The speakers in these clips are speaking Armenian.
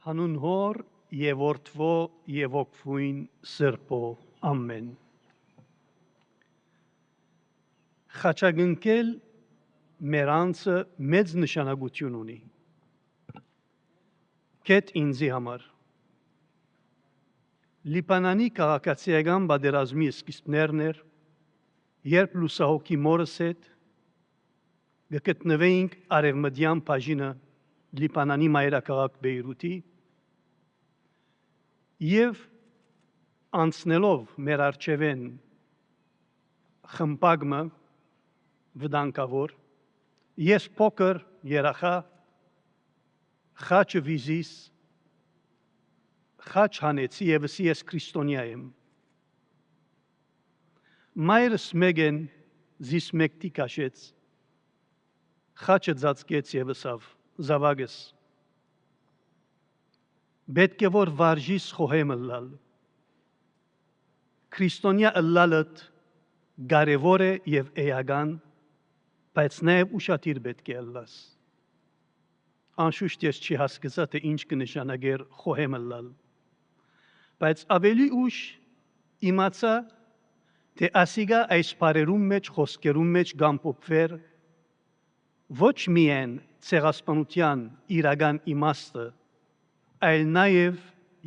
Հանուն Հոր եւ Որդվո եւ Ոգվույն Սրբո ամեն։ Խաչակնկել մեր անձը մեծ նշանակություն ունի։ Կետ ինձի համար։ Լիբանանի քաղաքացիական պատերազմի սկիզբներն էր, երբ լուսահոգի մորս հետ գտնվեինք արևմտյան բաժինը Լիբանանի մայրաքաղաք Բեյրութի եւ անցնելով մեր առջևեն խմբագմը վտանգավոր ես փոքր երախա խաչը վիզիս խաչ հանեցի եւ ես քրիստոնյա եմ մայրս մեգեն զիս մեկտի կաշեց խաչը ծածկեց եւ ասավ զավակս պետք է որ վարժիս խոհեմ ըլլալ քրիստոնյա ըլլալդ կարևոր է եւ էական բայց նաեւ ուշադիր պետք է ըլլաս անշուշտ ես չի հասկացա թե ինչ կնշանակեր խոհեմ ըլլալ բայց ավելի ուշ իմացա թե ասիգա այս բարերում մեջ խոսքերում մեջ գամփոփվեր ոչ միայն ցեղասպանության իրական իմաստը այլ նաև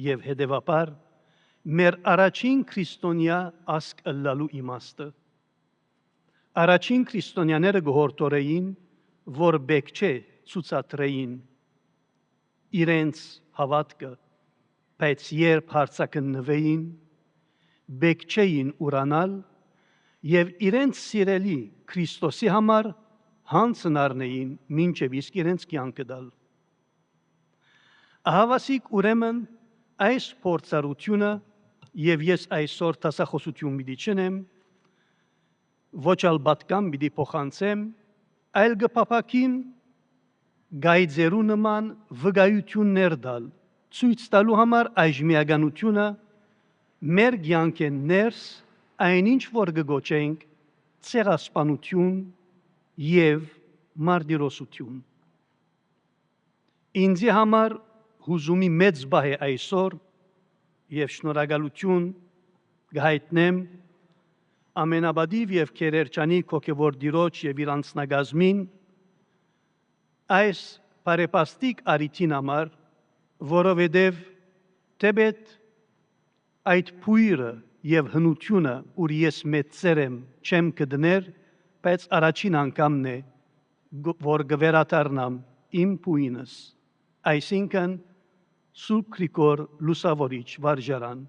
եւ հետեւաբար մեր առաջին քրիստոնյա ասկ ըլլալու իմաստը առաջին քրիստոնյաները գորտորեին որ բեք չէ ցուցադրեին իրենց հավատքը բայց երբ հարցակնվեին բեք չէին ուրանալ եւ իրենց սիրելի Քրիստոսի համար հանցն առնեին մինչև իսկ իրենց կյանքը դալ Ահավասիկ ուրեմն այս փորձառությունը եւ ես այսօր տասախոսություն պիտի չնեմ ոչ ալ պատկան պիտի փոխանցեմ այլ գփափակին գայձերու նման վկայություններ դալ ցույց տալու համար այժմիականությունը մեր կյանքեն ներս այնինչ որ գոչենք ցեղասպանություն եւ մարտիրոսություն ինձի համար հուզումի մեծ բահ է այսօր եւ շնորհակալություն գայտնեմ ամենաբադիվ եւ քերերչանի կոկեվոր դիրոջ եւ իր անձնագազմին այս բարեպաստիկ արիթին համար որովհետեւ տեբետ այդ փույրը եւ հնությունը ուր ես մեծեր եմ չեմ կդներ բայց առաջին անգամն է որ գվերադառնամ իմ փույնս այսինքն Սուրբ Գրիգոր Լուսավորիչ վարժարան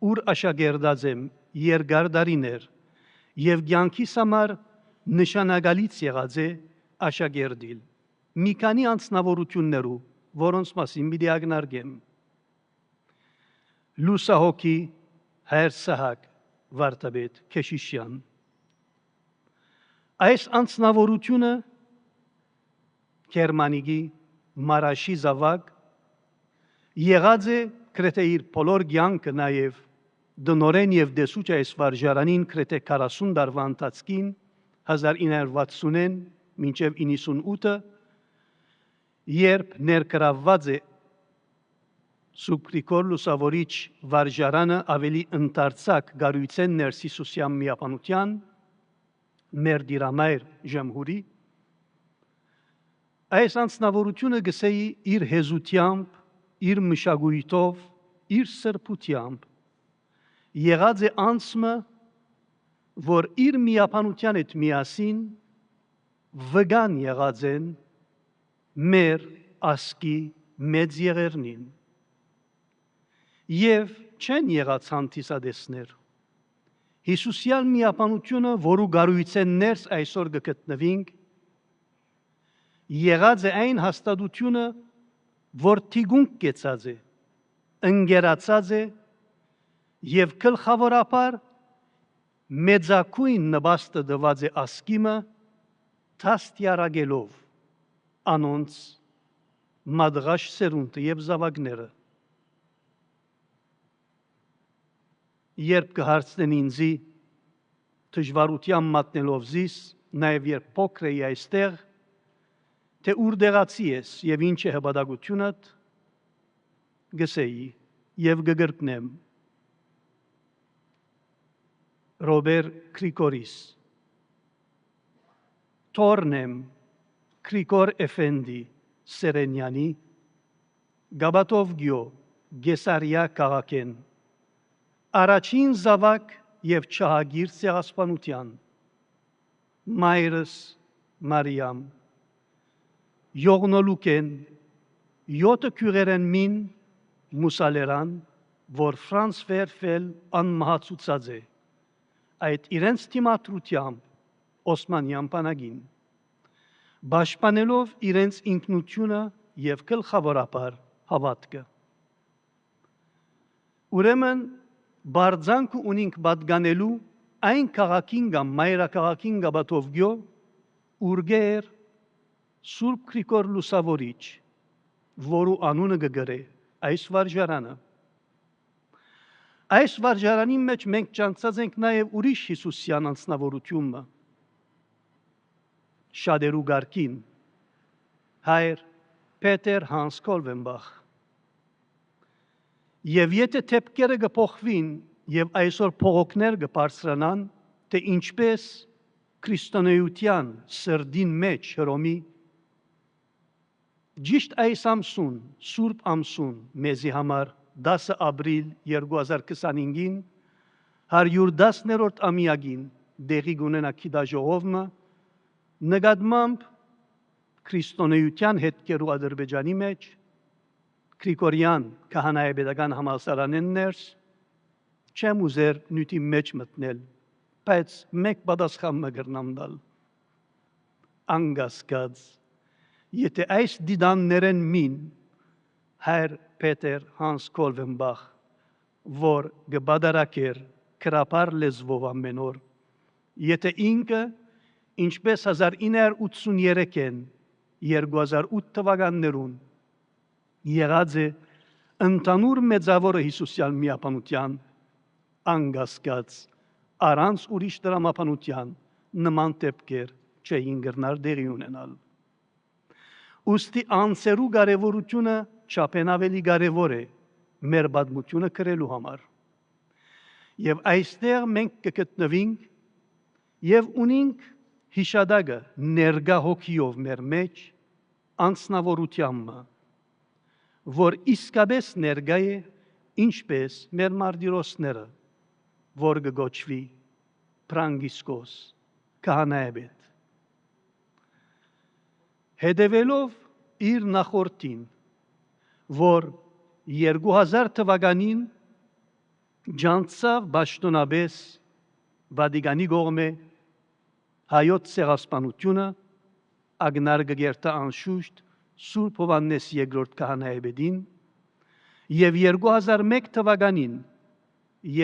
ուր աշակերտած եմ երկար դարիներ եւ կյանքիս համար նշանակալից եղած է աշակերտել մի քանի անձնավորություններով որոնց մասին պիտի ակնարկեմ Լուսահոգի Հայր Սահակ Վարդապետ Քեշիշյան այս անձնավորությունը Գերմանիի Մարաշի զավակ եղած է գրեթե իր բոլոր կյանքը նաև դնորեն եւ դեսուչ այս վարժարանին գրեթե 40 տարվա ընթացքին 1960-ին մինչև 98-ը երբ ներկրավված է Սուրբ Գրիգոր Լուսավորիչ վարժարանը ավելի ընդարձակ գարույցեն ներսիսուսյան միապանության մեր դիրամայր ժամհուրի այս անձնավորությունը գսեի իր հեզությամբ իր մշակույթով իր սրբությամբ եղած է անձը որ իր միապանության հետ միասին վգան եղած են մեր ասկի մեծ եղերնին եւ չեն եղած հանդիսադեսներ Հիսուսյալ միապանությունը որու գարույցեն ներս այսօր գտնվինք եղած է այն հաստատությունը որ թիգունք կեցած է ընկերացած է եւ գլխավորապես մեծակույն նպաստը տված է ասկիմը թաստիարակելով անոնց մադղաշ սերունդը եւ զավակները երբ կհարցնեն ինձի դժվարության մատնելով զիս նաեւ երբ փոքր էի այստեղ թե ուր դեղացի ես եւ ինչ է հպատակությունդ գսեի եւ գգրտնեմ Ռոբեր Գրիգորիս Թորնեմ Գրիգոր Էֆենդի Սերենյանի Գաբատով գյո Գեսարիա քաղաքեն առաջին զավակ եւ չհագիր ցեղասպանության մայրս Մարիամ Յողնոլուկեն յոտը քյուրերեն մին մուսալերան որ Ֆրանս Վերֆել անմահացուցած է այդ իրենց թիմադրությամբ Օսմանյան բանակին պաշտպանելով իրենց ինքնությունը եւ գլխավորապես հավատքը ուրեմն բարձանք ունինք պատկանելու այն քաղաքին կամ մայրաքաղաքին գաբաթով գյո ուրգեր Սուրբ Գրիգոր Լուսավորիչ որու անունը գգրե այս վարժարանը այս վարժարանի մեջ մենք ճանաչած ենք նաև ուրիշ Հիսուսյան անձնավորությունը շատերու գարկին հայր Պետեր Հանս Կոլվենբախ եւ եթե թեփքերը կփոխվին եւ այսօր փողոքներ կբարձրանան թե ինչպես քրիստոնեության սրդին մեջ հռոմի Ճիշտ այս ամսուն, Սուրբ ամսուն, մեզի համար 10 ապրիլ 2025-ին 110-րդ ամյակին դեղի կունենա գիտաժողովը նկատմամբ քրիստոնեության հետքերու Ադրբեջանի մեջ Գրիգորյան քահանայապետական համալսարանեն ներս չեմ ուզեր նյութի մեջ մտնել, բայց մեկ պատասխան մգրնամ դալ անգասկած Եթե այս դիդաններեն մին հայր Պետեր Հանս Կոլվենբախ, որ գբադարակեր կրապար լեզվով ամեն օր, եթե ինքը ինչպես 1983-ին 2008 թվականներուն եղած է ընդանուր մեծավորը Հիսուսյան միապանության անգասկած առանց ուրիշ դրամապանության նման դեպքեր չէին գրնար դեղի ունենալ Ուստի անցերու կարևորությունը չափեն ավելի կարևոր է մեր պատմությունը գրելու համար։ Եվ այստեղ մենք կգտնվենք եւ ունենք հիշադակը ներգա հոգիով մեր մեջ անձնավորությամբ, որ իսկապես ներգա է ինչպես մեր մարտիրոսները, որ կգոչվի Ֆրանգիսկոս քահանայապետ։ Հետևելով իր նախորդին, որ 2000 թվականին ջանցավ պաշտոնապես Վատիկանի կողմէ հայոց ցեղասպանությունը ագնար գերտա անշուշտ Սուրբ Հովհաննես II քահանայապետին եւ 2001 թվականին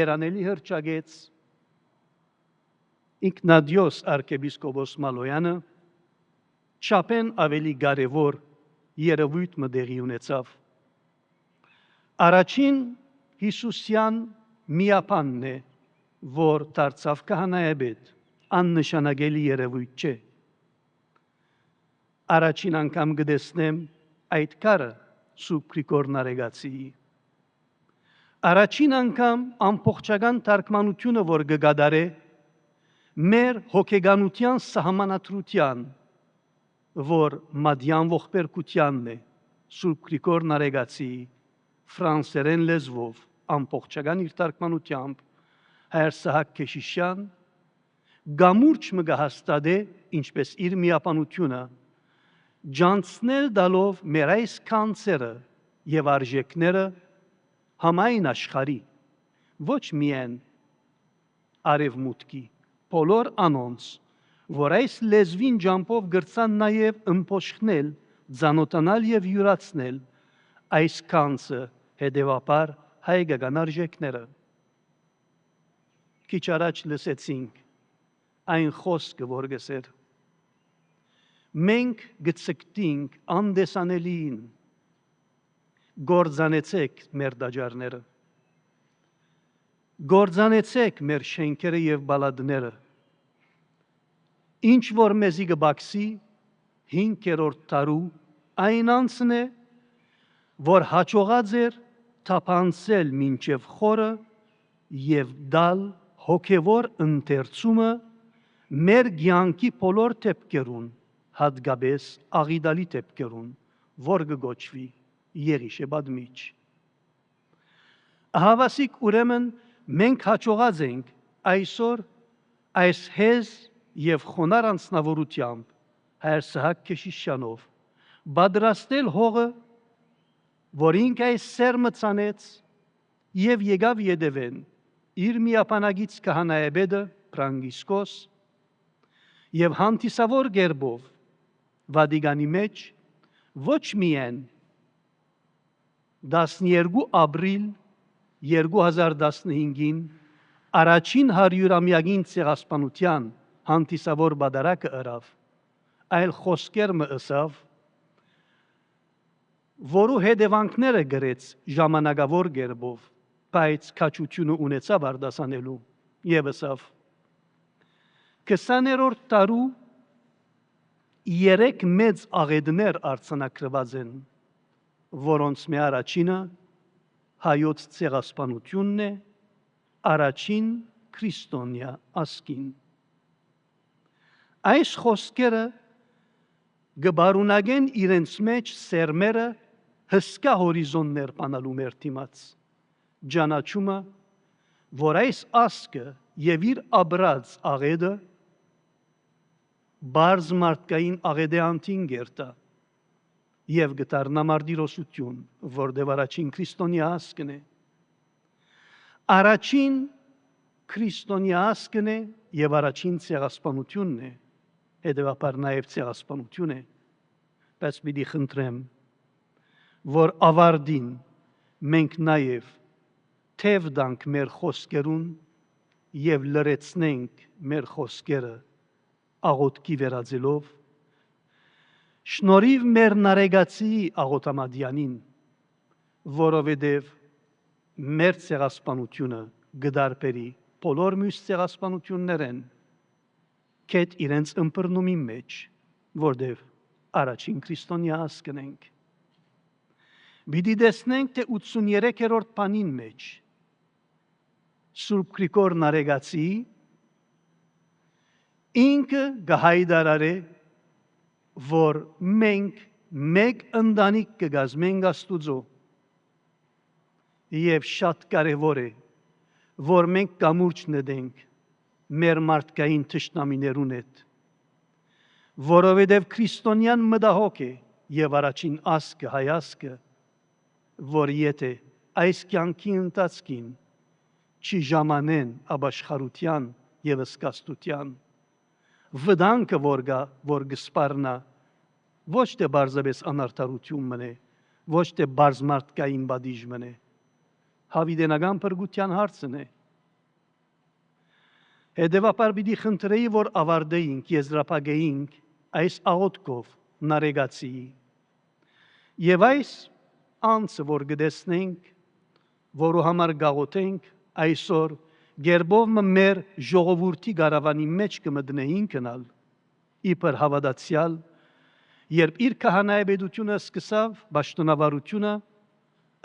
երանելի հրճագեց Իգնատիոս arczepiskopos Մալոյանը չափեն ավելի կարևոր երևույթ մտեղի ունեցավ։ Առաջին Հիսուսյան միապանն է, որ դարձավ քահանայապետ, աննշանակելի երևույթ չէ։ Առաջին անգամ կտեսնեմ այդ կարը Սուրբ Գրիգոր Նարեգացիի։ Առաջին անգամ ամբողջական թարգմանությունը, որ կգադարե մեր հոգեգանության սահմանադրության որ մադյան ողբերգությանն է Սուրբ Գրիգոր Նարեգացիի ֆրանսերեն լեզվով ամբողջական իր թարգմանությամբ հայր Սահակ Քեշիշյան գամուրջ մգահաստատե ինչպես իր միապանությունը ջանցնել դալով մեր այս կանցերը եւ արժեքները համայն աշխարհի ոչ միայն արևմուտքի բոլոր անոնց որ այս լեզվին ջամփով գրցան նաև ըմփոշխնել, ծանոթանալ եւ յուրացնել այս կանցը հետևաբար հայկական արժեքները։ Քիչ առաջ լսեցինք այն խոսքը, որ գսեր մենք գցկտինք անդեսանելին գործանեցեք մեր դաջարները գործանեցեք մեր շենքերը եւ բալադները Ինչ որ մեզի կբաքսի 5-րդ տարու այն անցն է, որ հաջողած էր թափանցել մինչև խորը եւ դալ հոգևոր ընթերցումը մեր կյանքի բոլոր դեպքերուն, հատկապես աղիդալի դեպքերուն, որ կգոչվի Եղիշեբադմիչ։ Հավասիկ ուրեմն մենք հաջողած ենք այսօր այս հեզ եւ խոնար անձնավորությամբ Հայր Սահակ Քեշիշյանով պատրաստել հողը, որ ինք այս սերմը ցանեց եւ եկավ յետևեն իր միապանագից քահանայապետը Ֆրանգիսկոս եւ հանդիսավոր գերբով Վատիկանի մեջ ոչ միայն 12 ապրիլ 2015-ին առաջին 100-ամյակին ցեղասպանության հանդիսավոր բادرակը ըրավ, այլ խոսքեր մը ըսավ, որու հետևանքները գրեց ժամանակավոր գերբով, բայց քաջությունը ունեցավ արդասանելու եւ ըսավ 20-րդ տարու 3 մեծ աղետներ արձանագրված են, որոնց մի առաջինը հայոց ցեղասպանությունն է, առաջին քրիստոնյա ասկին։ Այս խոսքերը գբարունագեն իրենց մեջ սերմերը հսկա հորիզոններ բանալու մեր դիմաց, ճանաչումը, որ այս ասկը եւ իր աբրած աղետը բարձ մարդկային աղետեանտին գերտա եւ գտարնա մարտիրոսություն, որտեղ առաջին քրիստոնյա ասկն է, առաջին քրիստոնյա ասկն է եւ առաջին ցեղասպանությունն է, հետեւաբար նաեւ ցեղասպանություն է, բայց պիտի խնդրեմ, որ ավարտին մենք նաեւ թեև դանք մեր խոսքերուն եւ լրացնենք մեր խոսքերը աղոթքի վերածելով, շնորհիվ մեր նարեգացի աղոթամադյանին, որովհետև մեր ցեղասպանությունը գդարբերի բոլոր մյուս ցեղասպանություններեն կետ իրենց ըմբռնումի մեջ, որտև առաջին քրիստոնյա ասկն ենք։ Պիտի տեսնենք, թե 83-րդ բանին մեջ Սուրբ Գրիգոր Նարեգացի ինքը գահայդարարե, որ մենք մեկ ընտանիք կգազմենք Աստուծո եւ շատ կարեւոր է, որ մենք կամուրջ նետենք մեր մարդկային թշնամիներուն հետ, որովհետեւ քրիստոնյան մտահոգ է եւ առաջին ասկը հայ ասկը, որ եթե այս կյանքի ընթացքին չի ժամանեն ապաշխարության եւ սկաստության վտանգը որ գսպարնա ոչ թե բարձրապես անարդարություն մնե, ոչ թե բարձ մարդկային բադիժ մնե, հավիտենական փրկության հարցն է։ Հետևաբար պիտի խնդրեի, որ ավարտեինք, եզրափակեինք այս աղոթքով Նարեգացիի եւ այս անձը, որ գտեսնենք, որու համար գաղոթենք այսօր գերբով մեր ժողովուրդի գարավանի մեջ կմտնեին կնալ, իբր հավատացյալ, երբ իր քահանայապետությունը սկսավ, պաշտոնավարությունը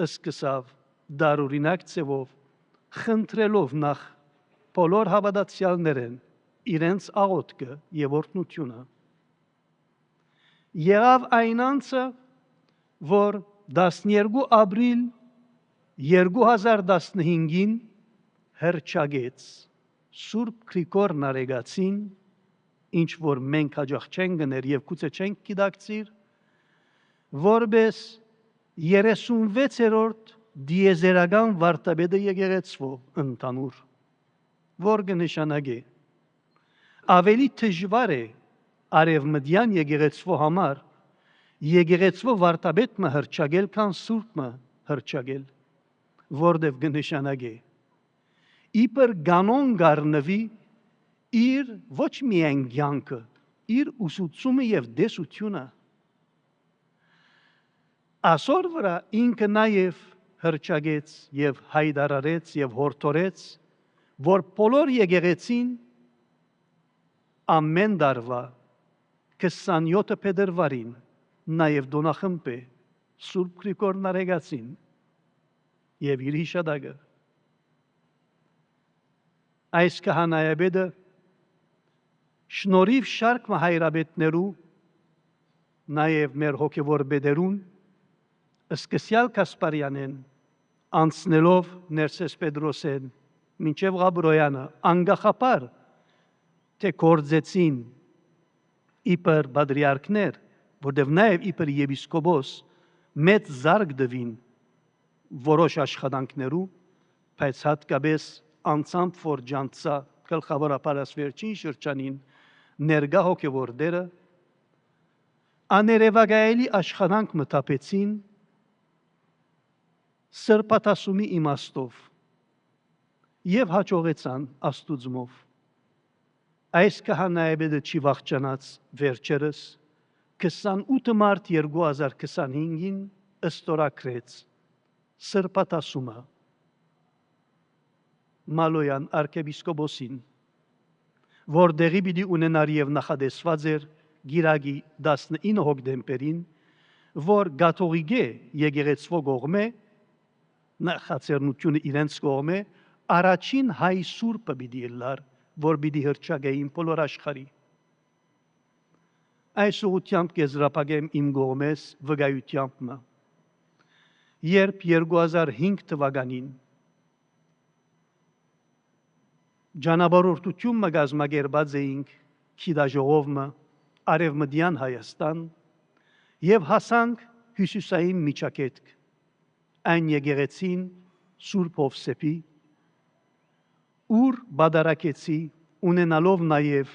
սկսավ դարօրինակ ձևով, խնդրելով նախ բոլոր հավատացյալներեն իրենց աղոթքը եւ օրհնությունը։ Եղավ այն անձը, որ 12 ապրիլ 2015-ին հրճագեց Սուրբ Գրիգոր Նարեգացին, ինչ որ մենք հաջող չենք գներ եւ գուցե չենք գիտակցիր, որպես 36-րդ դիեզերական վարդապետը եկեղեցու ընդանուր, որ կնշանակե ավելի դժվար է արևմտյան եկեղեցու համար եկեղեցու վարդապետը հրճագել, քան Սուրբը հրճագել, որտեղ կնշանակե իբր կանոն գառնվի իր ոչ միայն կյանքը, իր ուսուցումը եւ դեսությունը։ Այսօր վրա ինքը նաեւ հրճագեց եւ հայտարարեց եւ հորդորեց, որ բոլոր եկեղեցին ամեն տարվա 27 փետրվարին նաեւ դոնախմբե Սուրբ Գրիգոր Նարեգացին եւ իր հիշադակը։ Այս քահանայապետը շնորհիվ շարք հայրաբետներու նաև մեր հոգևոր բեդերուն սկսյալ Կասպարյանեն անցնելով Ներսես Պետրոսեն մինչև Գաբրոյանը անգախապար թե կործեցին իբր բադրիարքներ, որտեղ նաև իբր եպիսկոպոս մեծ զարգ դվին որոշ աշխատանքներու, բայց հատկապես անցամբ որ ջանցա գլխավորապես վերջին շրջանին ներգա հոգևոր դերը աներևակայելի աշխատանք մտապեցին սրբատասումի իմաստով եւ հաջողեցան աստուծմով։ Այս քահանայապետը չի վախճանած վերջերս 28 մարտ 2025-ին ստորագրեց սրբատասումը Մալոյան arczepiskopոսին, որ դեղի պիտի ունենար եւ նախադեсված էր գիրագի 19 հոկտեմբերին, որ գաթողիկե եկեղեցվո կողմէ նախաձեռնությունը իրենց կողմէ առաջին հայ սուրբը պիտի ելար, որ պիտի հռչակեին բոլոր աշխարհի։ Այս ուղղությամբ կեզրափակեմ իմ կողմես վկայությամբ մը։ Երբ 2005 թվականին ճանապարհորդություն մը կազմակերպած էինք Քիդաժողովը Արևմտյան Հայաստան եւ հասանք Հյուսիսային միջակետք այն եկեղեցին Սուրբ Հովսեփի ուր բادرակեցի ունենալով նաեւ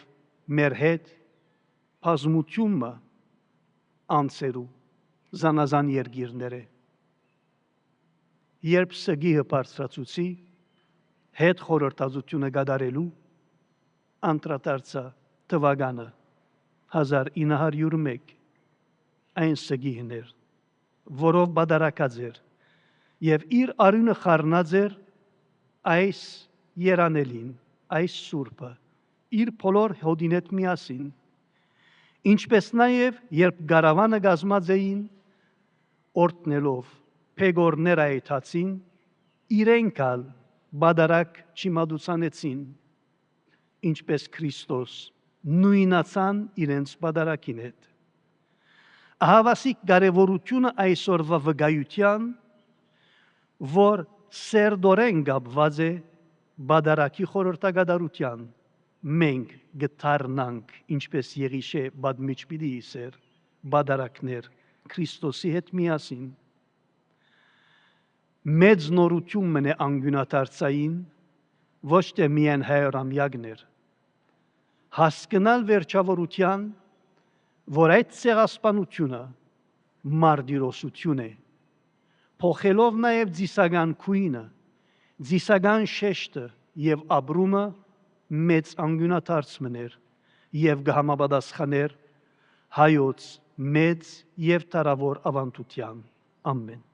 մեր հետ բազմությունը անցերու զանազան երկիրները երբ սգիհը բարձրացուցի հետ խորհրդածությունը գդարելու անդրադարձա թվականը 1901 այն սգիհն էր, որով բادرակած էր եւ իր արյունը խառնած էր այս երանելին, այս սուրբը, իր բոլոր հոդին հետ միասին, ինչպես նաեւ երբ գարավանը գազմած էին օրտնելով փեգորներ այթացին, իրենքալ բادرակ չիմադուցանեցին, ինչպես Քրիստոս նույնացան իրենց բادرակին հետ։ Ահավասիկ կարևորությունը այսօրվա վկայության, որ սերդորեն գապված է բادرակի խորհրդագադարության, մենք գտարնանք, ինչպես Եղիշե բադմիչ պիտի իսեր, բادرակներ Քրիստոսի հետ միասին։ Մեծ նորություն մնե անգյունատարծային, ոչ թե միայն հայրամյակներ, հասկնալ վերջավորության, որ այդ ցեղասպանությունը մարտիրոսություն է, փոխելով նաև ձիսական քույնը, ձիսական շեշտը եւ ապրումը մեծ անգյունատարծ մներ եւ կհամապատասխաներ հայոց մեծ եւ տարավոր ավանդության։ Ամեն։